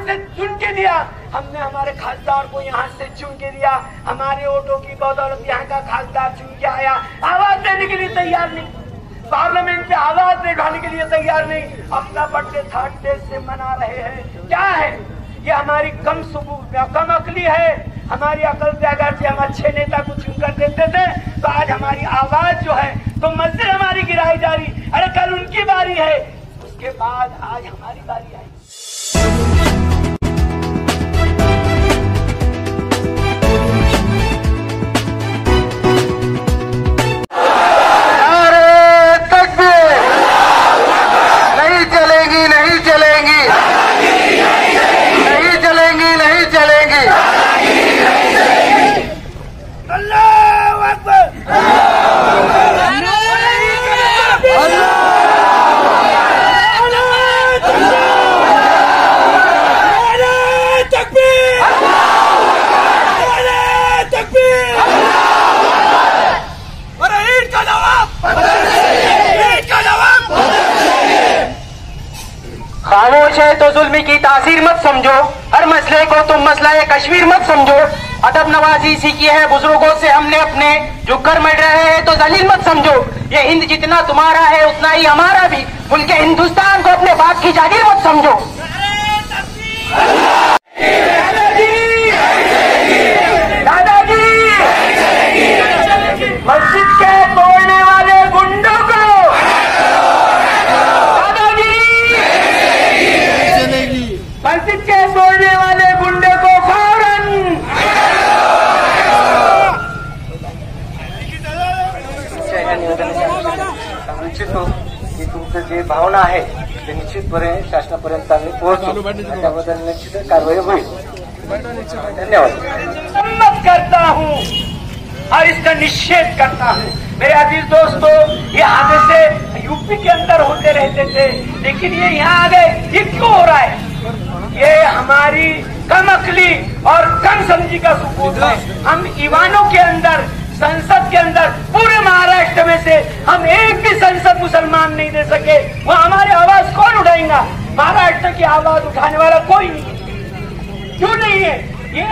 से चुन के दिया, हमने हमारे खासदार को यहाँ से चुन के दिया, हमारे वोटों की बदौलत यहाँ का खासदार चुन के आया, आवाज देने के लिए तैयार नहीं, पार्लियामेंट में आवाज उठाने के लिए तैयार नहीं, अपना बर्थडे थर्ड डे से मना रहे हैं। क्या है ये? हमारी कम अकली है। हमारी अकल से अगर से हम अच्छे नेता को चुनकर देते थे तो आज हमारी आवाज जो है तो मस्जिद हमारी गिराई जा रही। अरे कल उनकी बारी है, उसके बाद आज हमारी बारी आई। खामोश है तो जुल्मी की तासीर मत समझो, हर मसले को तुम मसला कश्मीर मत समझो। अदब नवाजी सीखी है बुजुर्गों से हमने अपने, जो कर मर रहे हैं तो जलील मत समझो। ये हिंद जितना तुम्हारा है उतना ही हमारा भी, मुल्क हिंदुस्तान को अपने बाप की जागीर मत समझो। दादाजी मस्जिद के तोड़ने वाले गुंडों को, मस्जिद के तोड़ने वाले गुंडे को फौरन इच्छितो की तुमचं जे भावना आहे ते निश्चितपणे शासनापर्यंत आम्ही पोहोचू, त्याबद्दल निश्चित कारवाई होईल। धन्यवाद। सम्मत करता हूँ और इसका निषेध करता हूँ। मेरे अजीज दोस्तों, ये हादसे यूपी के अंदर होते रहते थे, लेकिन ये यहाँ आ गए, ये क्यों हो रहा है? ये हमारी कम अकली और कम समझी का सबूत है। हम ईवानों के अंदर, संसद के अंदर, पूरे महाराष्ट्र में से हम एक भी संसद मुसलमान नहीं दे सके। वहाँ हमारी आवाज कौन उठाएगा? महाराष्ट्र की आवाज उठाने वाला कोई नहीं है। क्यों नहीं है? ये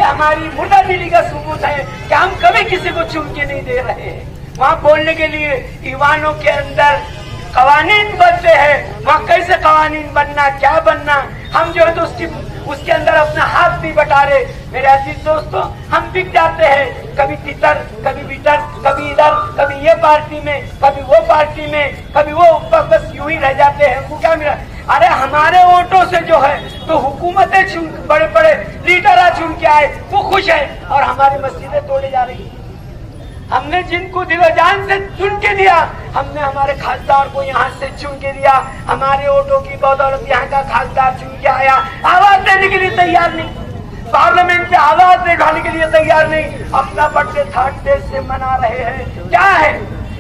हमारी मुर्दादिली का सबूत है कि हम कभी किसी को चुन के नहीं दे रहे हैं। वहाँ बोलने के लिए ईवानों के अंदर कवानीन बनते हैं, वहाँ कैसे कवानीन बनना, क्या बनना, हम जो है तो उसके अंदर अपना हाथ नहीं बटा रहे। मेरे अजीज दोस्तों, हम बिक जाते हैं, कभी तितर, कभी बिटर, कभी इधर, कभी ये पार्टी में, कभी वो पार्टी में, कभी वो, बस यूं ही रह जाते हैं। वो क्या मिला? अरे हमारे वोटों से जो है तो हुकूमतें चुन, बड़े बड़े लीडर चुन के आए, वो खुश है, और हमारी मस्जिदें तोड़े जा रही है। हमने जिनको दिलो जान से चुन के दिया, हमने हमारे खासदार को यहाँ से चुन के दिया, हमारे वोटों की बदौलत यहाँ का खासदार चुन के आया, आवाज देने के लिए तैयार नहीं, पार्लियामेंट में आवाज उठाने के लिए तैयार नहीं, अपना बर्थडे थर्ड डे से मना रहे हैं। क्या है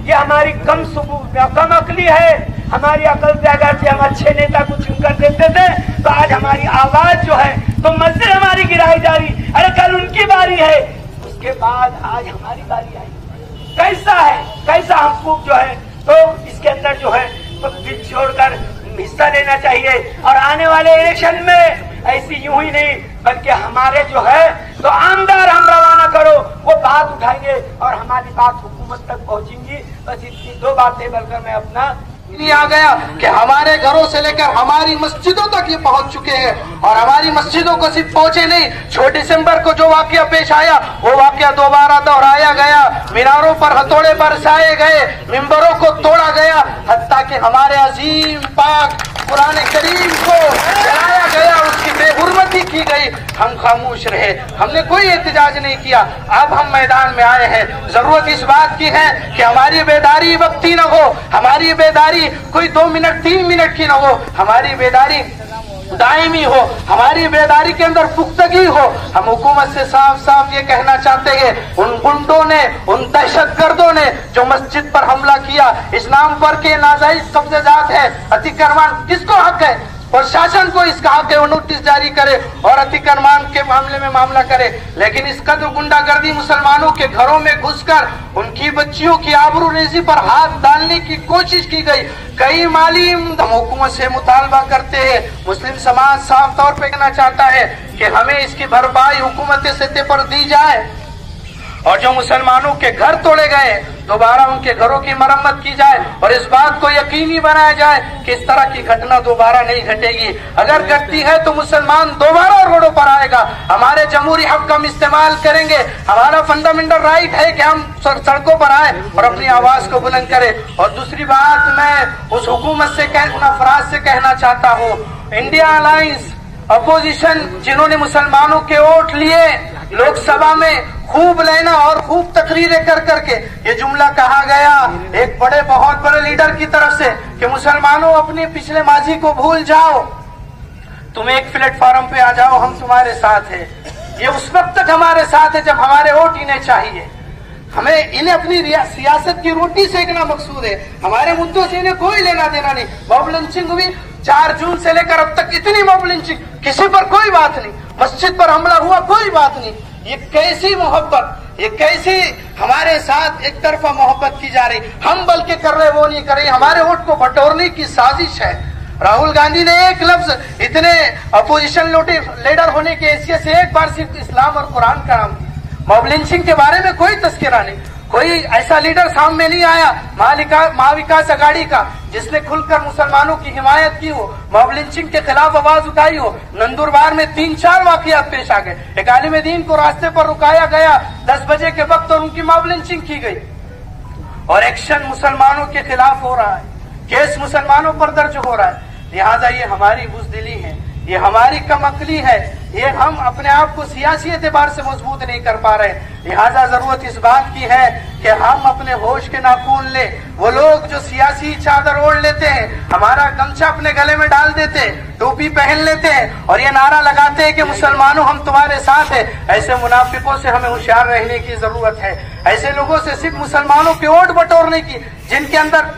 ये? हमारी कम अकली है। हमारी अकल से अगर से हम अच्छे नेता को चुनकर देते थे तो आज हमारी आवाज जो है तो मस्जिद हमारी गिराई जा रही। अरे कल उनकी बारी है, उसके बाद आज हमारी बारी आई। कैसा है, कैसा हमको जो है तो इसके अंदर जो है तो दिल छोड़कर हिस्सा लेना चाहिए, और आने वाले इलेक्शन में ऐसी यूं ही नहीं बल्कि हमारे जो है तो आमदार हम रवाना करो, वो बात उठाएंगे और हमारी बात हुकूमत तक पहुंचेंगी। बस इतनी दो बातें बोलकर मैं अपना आ गया कि हमारे घरों से लेकर हमारी मस्जिदों तक ये पहुंच चुके हैं, और हमारी मस्जिदों को सिर्फ पहुंचे नहीं, 6 दिसंबर को जो वाकया पेश आया वो वाकया दोबारा दोहराया गया, मीनारों पर हथौड़े बरसाए गए, मिंबरों को तोड़ा गया, हत्ता कि हमारे अजीम पाक कुरान करीम को जलाया गया, उसकी बेहुरमती की गई। हम खामोश रहे, हमने कोई एहतजाज नहीं किया। अब हम मैदान में आए हैं। जरूरत इस बात की है कि हमारी बेदारी वक्ती न हो, हमारी बेदारी कोई 2 मिनट 3 मिनट की न हो, हमारी बेदारी दायमी हो, हमारी बेदारी के अंदर पुख्तगी हो। हम हुकूमत से साफ साफ ये कहना चाहते हैं, उन गुंडों ने, उन दहशतगर्दों ने जो मस्जिद पर हमला किया, इस नाम पर के नाजायज कब्जेदार है, अतिक्रमण, किसको हक है? प्रशासन को इसका हक है वो नोटिस जारी करे और अतिक्रमण के मामले में मामला करे। लेकिन इसका जो गुंडागर्दी मुसलमानों के घरों में घुसकर उनकी बच्चियों की आबरूरेजी पर हाथ डालने की कोशिश की गई। कई माली हम हुकूमत से मुतालबा करते हैं। मुस्लिम समाज साफ तौर पर कहना चाहता है कि हमें इसकी भरपाई हुकूमत सतह पर दी जाए और जो मुसलमानों के घर तोड़े गए दोबारा उनके घरों की मरम्मत की जाए और इस बात को यकीनी बनाया जाए कि इस तरह की घटना दोबारा नहीं घटेगी। अगर घटती है तो मुसलमान दोबारा रोडों पर आएगा। हमारे जमहूरी हक का हम इस्तेमाल करेंगे। हमारा फंडामेंटल राइट है कि हम सड़कों पर आए और अपनी आवाज को बुलंद करें। और दूसरी बात मैं उस हुकूमत से उन अफराद से कहना चाहता हूँ, इंडिया अलायंस अपोजिशन जिन्होंने मुसलमानों के वोट लिए लोकसभा में खूब लेना और खूब तकरीरें कर करके ये जुमला कहा गया एक बहुत बड़े लीडर की तरफ से कि मुसलमानों अपने पिछले माजी को भूल जाओ, तुम एक प्लेटफॉर्म पे आ जाओ, हम तुम्हारे साथ है। ये उस वक्त तक हमारे साथ है जब हमारे वोट इन्हें चाहिए। हमें इन्हें अपनी सियासत की रोटी सेकना मकसूद है। हमारे मुद्दों से इन्हें कोई लेना देना नहीं। मॉब लिंचिंग हुई 4 जून से लेकर अब तक इतनी मॉब लिंचिंग, किसी पर कोई बात नहीं, मस्जिद पर हमला हुआ कोई बात नहीं। ये कैसी मोहब्बत, ये कैसी हमारे साथ एक तरफा मोहब्बत की जा रही। हम बल्कि कर रहे वो नहीं कर रहे, हमारे वोट को बटोरने की साजिश है। राहुल गांधी ने एक लफ्ज इतने अपोजिशन लीडर होने की हैसियत से एक बार सिर्फ इस्लाम और कुरान का नाम दिया। मॉब लिंचिंग के बारे में कोई तस्करा नहीं, कोई ऐसा लीडर सामने नहीं आया महाविकास अघाड़ी का जिसने खुलकर मुसलमानों की हिमायत की हो, मॉब लिंचिंग के खिलाफ आवाज उठाई हो। नंदुरबार में 3-4 वाकयात पेश आ गए। एक आलिम दीन को रास्ते पर रुकाया गया 10 बजे के वक्त और उनकी मॉब लिंचिंग की गई। और एक्शन मुसलमानों के खिलाफ हो रहा है, केस मुसलमानों पर दर्ज हो रहा है। लिहाजा ये हमारी बुज़दिली है, ये हमारी कमअक्ली है, ये हम अपने आप को सियासी एतबार से मजबूत नहीं कर पा रहे। लिहाजा जरूरत इस बात की है कि हम अपने होश के नाखून ले। वो लोग जो सियासी चादर ओढ़ लेते हैं, हमारा गमछा अपने गले में डाल देते हैं, टोपी पहन लेते हैं और ये नारा लगाते हैं कि मुसलमानों हम तुम्हारे साथ है, ऐसे मुनाफिकों से हमें होशियार रहने की जरूरत है। ऐसे लोगों से सिर्फ मुसलमानों के वोट बटोरने की, जिनके अंदर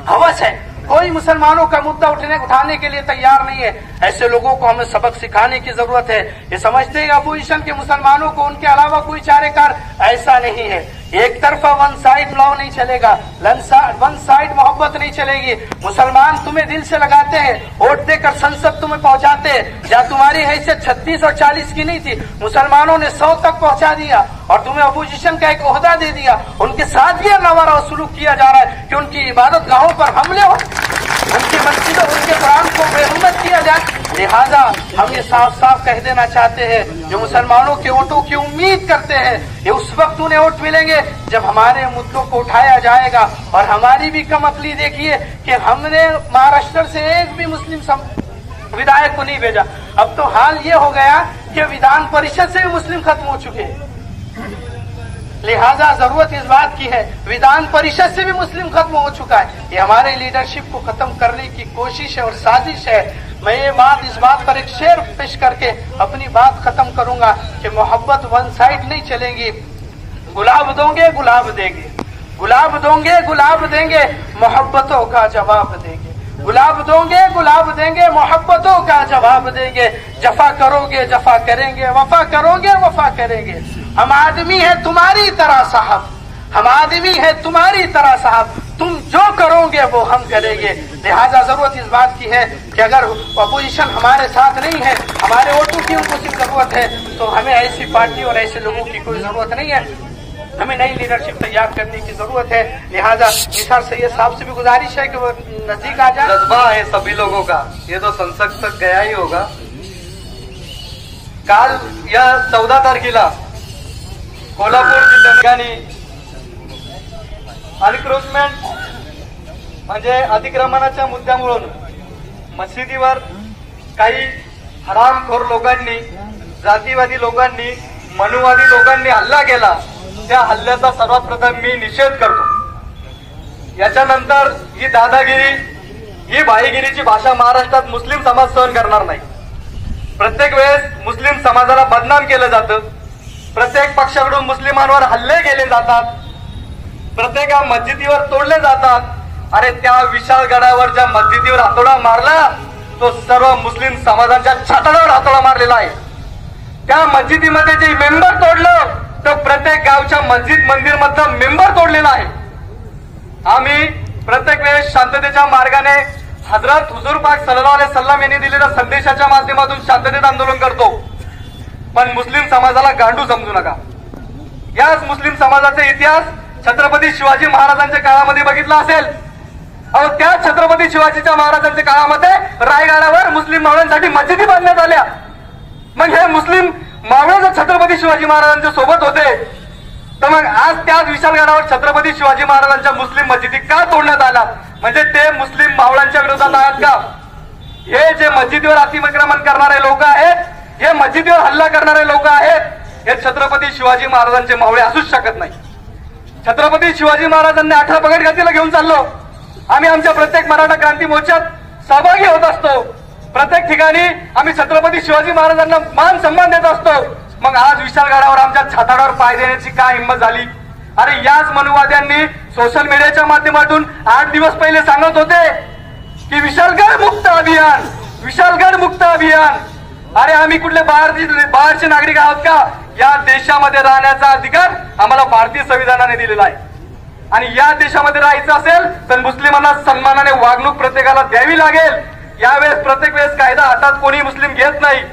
हवस है, कोई मुसलमानों का मुद्दा उठाने के लिए तैयार नहीं है, ऐसे लोगों को हमें सबक सिखाने की जरूरत है। ये समझते हैं अपोजिशन के मुसलमानों को उनके अलावा कोई चारेकार, ऐसा नहीं है। एक तरफा वन साइड लॉ नहीं चलेगा, वन साइड मोहब्बत नहीं चलेगी। मुसलमान तुम्हें दिल से लगाते हैं, वोट देकर संसद तुम्हें पहुंचाते हैं। जहाँ तुम्हारी हैसियत 36 और 40 की नहीं थी, मुसलमानों ने 100 तक पहुंचा दिया और तुम्हें अपोजिशन का एक ओहदा दे दिया। उनके साथ भी नवारा सलूक किया जा रहा है कि उनकी इबादत गाहों पर हमले हो, उनकी मस्जिदों, उनके कुरान को बेहुरमत किया जाए। लिहाजा हम ये साफ साफ कह देना चाहते हैं, जो मुसलमानों के वोटों की उम्मीद करते हैं, ये उस वक्त उन्हें वोट मिलेंगे जब हमारे मुद्दों को उठाया जाएगा। और हमारी भी कमअक्ली देखिए कि हमने महाराष्ट्र से एक भी मुस्लिम विधायक को नहीं भेजा। अब तो हाल ये हो गया कि विधान परिषद से भी मुस्लिम खत्म हो चुके हैं। लिहाजा जरूरत इस बात की है, विधान परिषद से भी मुस्लिम खत्म हो चुका है। ये हमारे लीडरशिप को खत्म करने की कोशिश है और साजिश है। मैं ये इस बात पर एक शेर पेश करके अपनी बात खत्म करूंगा कि मोहब्बत वन साइड नहीं चलेगी। गुलाब दोगे गुलाब देंगे, गुलाब दोगे गुलाब देंगे, मोहब्बतों का जवाब देंगे। गुलाब दोगे गुलाब देंगे, मोहब्बतों का जवाब देंगे। जफा करोगे जफा करेंगे, वफा करोगे वफा करेंगे। हम आदमी है तुम्हारी तरह साहब, हम आदमी है तुम्हारी तरह साहब, तुम जो करोगे वो हम करेंगे। लिहाजा जरूरत इस बात की है कि अगर अपोजिशन हमारे साथ नहीं है, हमारे वोटों की उनको सिर्फ जरूरत है, तो हमें ऐसी पार्टी और ऐसे लोगों की कोई जरूरत नहीं है। हमें नई लीडरशिप तैयार करने की जरूरत है। लिहाजा निसार सैयद साहब से भी गुजारिश है कि वो नजदीक आ जाए। जज्बा है सभी लोगों का, ये तो संसद तक गया ही होगा। काल या 14 तारखेला कोल्हापूर जिल्ह्यात अनक्रोचमेंट म्हणजे अतिक्रमणाच्या मुद्द्यावरून मशिदीवर काही हरामखोर लोकांनी, जातीवादी लोकांनी, मनुवादी लोकांनी हल्ला केला। त्या हल्ल्याचा सर्वात प्रथम मी निषेध करतो। याच्यानंतर ही दादागिरी, ही भाईगिरीची भाषा महाराष्ट्रात मुस्लिम समाज सहन करणार नाही। प्रत्येक वेळेस मुस्लिम समाजाला बदनाम केलं जातं, प्रत्येक पक्षाकडून मुस्लिमांवर हल्ले केले जातात, प्रत्येक मस्जिदीवर तोडले जातात। अरे त्या विशाळ गडावर ज्या मस्जिदीवर हातोडा मारला तो सर्व मुस्लिम समाजाच्या छाताडावर हातोडा मारलेला आहे. त्या मस्जिदीमध्ये जे मेंबर तोडलं तर प्रत्येक गावच्या मस्जिद मंदिर मधलं मेंबर तोडलेलं आहे. आम्ही प्रत्येक वेळेस शांततेच्या मार्गाने हजरत हुजूर पाक सल्लल्लाहु अलैहि वसल्लम यांनी दिलेल्या संदेशाच्या माध्यमातून शांततेत आंदोलन करतो. पण मुस्लिम समाजाला गांडू समजू नका. याच मुस्लिम समाजाचा इतिहास छत्रपती शिवाजी महाराजांच्या काळामध्ये बघितला असेल. अहो, त्या छत्रपती शिवाजीच्या महाराजांच्या काळामध्ये रायगडावर मुस्लिम मावळ्यांसाठी मस्जिदी बांधण्यात आल्या. मग हे मुस्लिम मावळे जर छत्रपती शिवाजी महाराजांच्या सोबत होते तर मग आज त्याच विशालगडावर छत्रपती शिवाजी महाराजांच्या मुस्लिम मस्जिदी का तोडण्यात आला? म्हणजे ते मुस्लिम मावळ्यांच्या विरोधात आहेत का? हे जे मस्जिदीवर अतिक्रमण करणारे लोक आहेत, हे मस्जिदीवर हल्ला करणारे लोक आहेत, हे छत्रपती शिवाजी महाराजांचे मावळे असूच शकत नाही. छत्रपती शिवाजी महाराजांनी 18 पगड गतीला घेऊन चाललो. आम्ही आमच्या प्रत्येक मराठा क्रांती मोर्चात सहभागी होत असतो. प्रत्येक ठिकाणी आम्ही छत्रपती शिवाजी महाराजांना मान सन्मान देत असतो. मग आज विशालगडावर आमच्या छाताडावर पाय देण्याची काय हिंमत झाली? अरे, याच मनुवाद्यांनी सोशल मीडियाच्या माध्यमातून 8 दिवस पहिले सांगत होते की विशालगड मुक्त अभियान, विशालगड मुक्त अभियान. अरे, आम्ही कुठले बाहेरचे नागरिक आहोत का? या देशामध्ये राहण्याचा अधिकार आम्हाला भारतीय संविधानाने दिलेला आहे. आणि या देशामध्ये राहायचं असेल तर मुस्लिमांना सन्मानाने वागणूक प्रत्येकाला द्यावी लागेल. यावेळेस प्रत्येक वेळेस कायदा हातात कोणी मुस्लिम घेत नाही.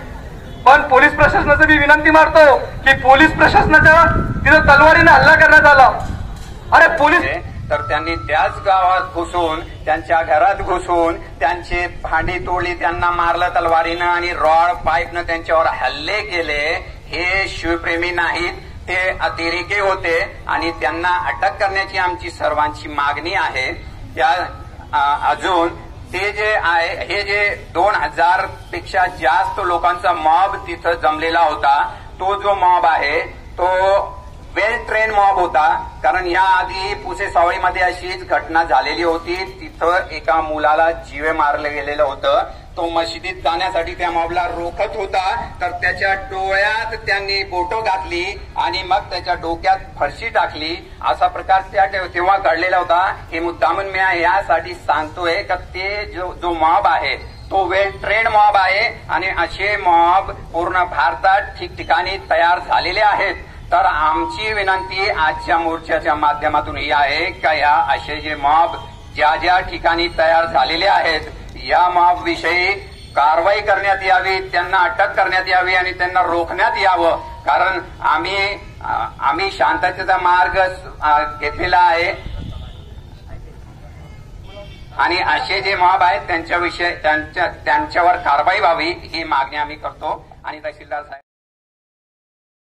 पण पोलीस प्रशासनाचं मी विनंती मारतो की पोलीस प्रशासनाच्या तिथं तलवारीने हल्ला करण्यात आला. अरे, पोलीस तर त्यांनी त्याच गावात घुसून, त्यांच्या घरात घुसून त्यांची भांडी तोडली, त्यांना मारलं तलवारीनं आणि रॉड पाईपनं त्यांच्यावर हल्ले केले. हे शिवप्रेमी नाहीत, ते अतिरेकी होते आणि त्यांना अटक करण्याची आमची सर्वांची मागणी आहे. त्या अजून ते जे आहे, हे जे 2000 पेक्षा जास्त लोकांचा मॉब तिथं जमलेला होता, तो जो मॉब आहे तो वेल ट्रेन मॉब होता. कारण याआधी पुसे सावळीमध्ये अशीच घटना झालेली होती. तिथं एका मुलाला जीवे मारलं गेलेलं होतं. तो मशिदीत जाण्यासाठी त्या मॉबला रोखत होता, तर त्याच्या डोळ्यात त्यांनी बोटं घातली आणि मग त्याच्या डोक्यात फरशी टाकली. असा प्रकार तेव्हा घडलेला होता. हे मुद्दामून मी यासाठी सांगतोय का ते जो मॉब आहे तो वेल ट्रेन मॉब आहे आणि असे मॉब पूर्ण भारतात ठिकठिकाणी तयार झालेले आहेत. तर आमची विनंती आजच्या मोर्चाच्या माध्यमातून ही आहे का या असे जे मॉब ज्या ज्या ठिकाणी तयार झालेले आहेत, या मॉब विषयी कारवाई करण्यात यावी, त्यांना अटक करण्यात यावी आणि त्यांना रोखण्यात यावं. कारण आम्ही शांततेचा मार्ग घेतलेला आहे आणि असे जे मॉब आहेत त्यांच्यावर कारवाई व्हावी ही मागणी आम्ही करतो. आणि तहसीलदार साहेब